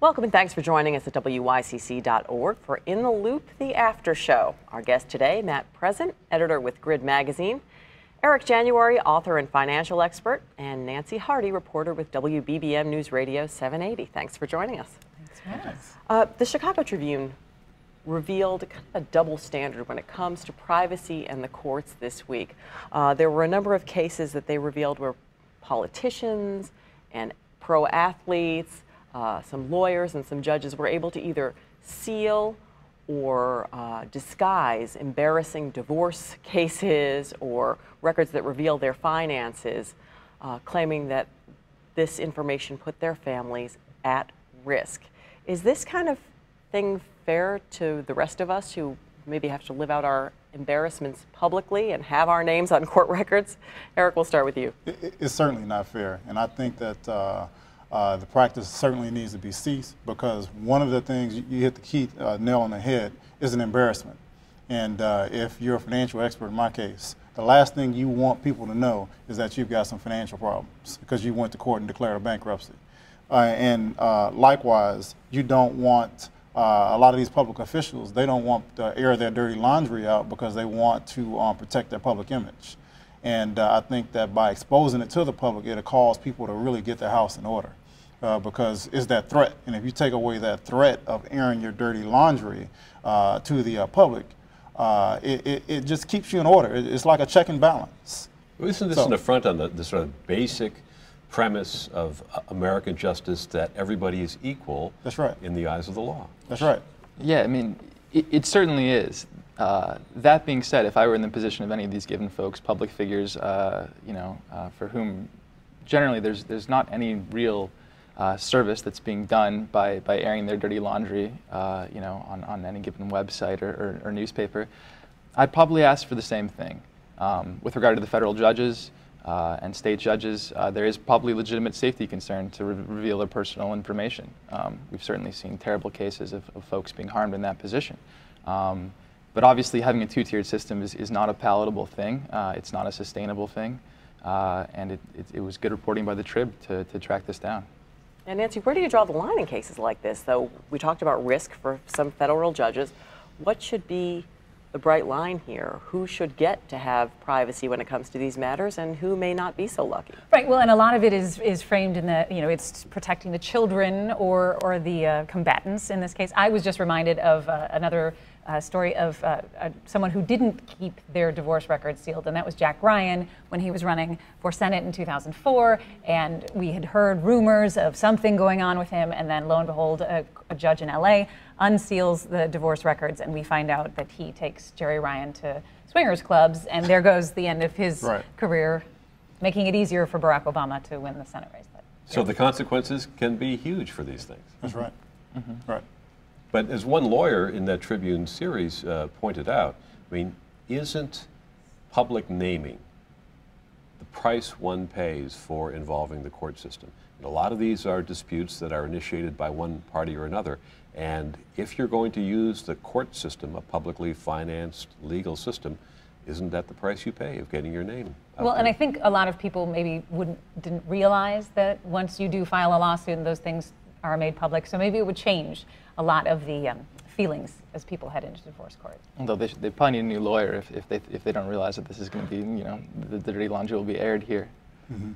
Welcome and thanks for joining us at WYCC.org for In the Loop, the After Show. Our guest today, Matt Present, editor with Grid Magazine, Eric January, author and financial expert, and Nancy Hardy, reporter with WBBM News Radio 780. Thanks for joining us. Thanks. The Chicago Tribune revealed kind of a double standard when it comes to privacy and the courts this week. There were a number of cases that they revealed where politicians and pro athletes, some lawyers and some judges were able to either seal or disguise embarrassing divorce cases or records that reveal their finances, claiming that this information put their families at risk. Is this kind of thing fair to the rest of us who maybe have to live out our embarrassments publicly and have our names on court records? Eric, we'll start with you. It's certainly not fair, and I think that the practice certainly needs to be ceased, because one of the things, you hit the key nail on the head, is an embarrassment. And if you're a financial expert, in my case, the last thing you want people to know is that you've got some financial problems because you went to court and declared a bankruptcy. Likewise, you don't want a lot of these public officials, they don't want to air their dirty laundry out because they want to protect their public image. And I think that by exposing it to the public, it'll cause people to really get their house in order. Because it's that threat. And if you take away that threat of airing your dirty laundry to the public, it just keeps you in order. It's like a check and balance. Well, isn't this an affront on the sort of basic premise of American justice that everybody is equal? That's right. In the eyes of the law? That's right. Yeah, I mean, it certainly is. That being said, if I were in the position of any of these given folks, public figures, for whom generally there's not any real service that's being done by airing their dirty laundry, on any given website or newspaper, I'd probably ask for the same thing. With regard to the federal judges and state judges, there is probably legitimate safety concern to reveal their personal information. We've certainly seen terrible cases of folks being harmed in that position. But obviously having a two-tiered system is not a palatable thing. It's not a sustainable thing. And it was good reporting by the Trib to track this down. And Nancy, where do you draw the line in cases like this, though? We talked about risk for some federal judges. What should be the bright line here? Who should get to have privacy when it comes to these matters, and who may not be so lucky? Right. Well, and a lot of it is framed in the, it's protecting the children or the combatants in this case. I was just reminded of another story of someone who didn't keep their divorce records sealed, and that was Jack Ryan when he was running for Senate in 2004, and we had heard rumors of something going on with him, and then lo and behold, a judge in LA unseals the divorce records, and we find out that he takes Jerry Ryan to swingers clubs, and there goes the end of his career, making it easier for Barack Obama to win the Senate race. So the consequences can be huge for these things. That's right. Mm-hmm. Right. But as one lawyer in that Tribune series pointed out, I mean, isn't public naming the price one pays for involving the court system? And a lot of these are disputes that are initiated by one party or another. And if you're going to use the court system, a publicly financed legal system, isn't that the price you pay of getting your name out Well, there? and I think a lot of people maybe didn't realize that once you do file a lawsuit and those things are made public, so maybe it would change a lot of the feelings as people head into divorce court. Although they probably need a new lawyer if they don't realize that this is going to be, the dirty laundry will be aired here. Mm-hmm.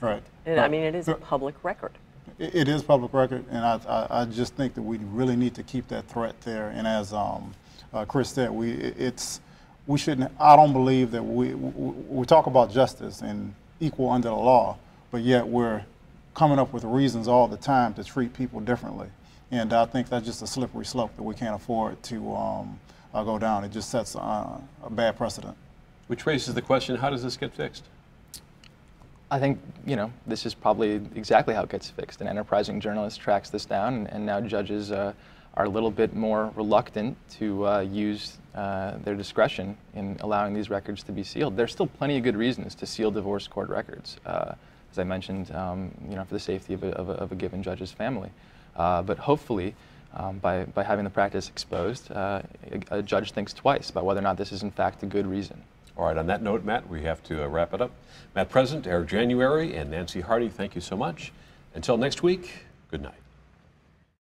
Right. I mean, it is a public record. It is public record, and I just think that we really need to keep that threat there. And as Chris said, we shouldn't. I don't believe that we talk about justice and equal under the law, but yet we're coming up with reasons all the time to treat people differently. And I think that's just a slippery slope that we can't afford to go down. It just sets a bad precedent. Which raises the question, how does this get fixed? I think, this is probably exactly how it gets fixed. An enterprising journalist tracks this down, and now judges are a little bit more reluctant to use their discretion in allowing these records to be sealed. There's still plenty of good reasons to seal divorce court records, as I mentioned, for the safety of a given judge's family. But hopefully, by having the practice exposed, a judge thinks twice about whether or not this is in fact a good reason. All right, on that note, Matt, we have to wrap it up. Matt Present, Eric January, and Nancy Hardy, thank you so much. Until next week, good night.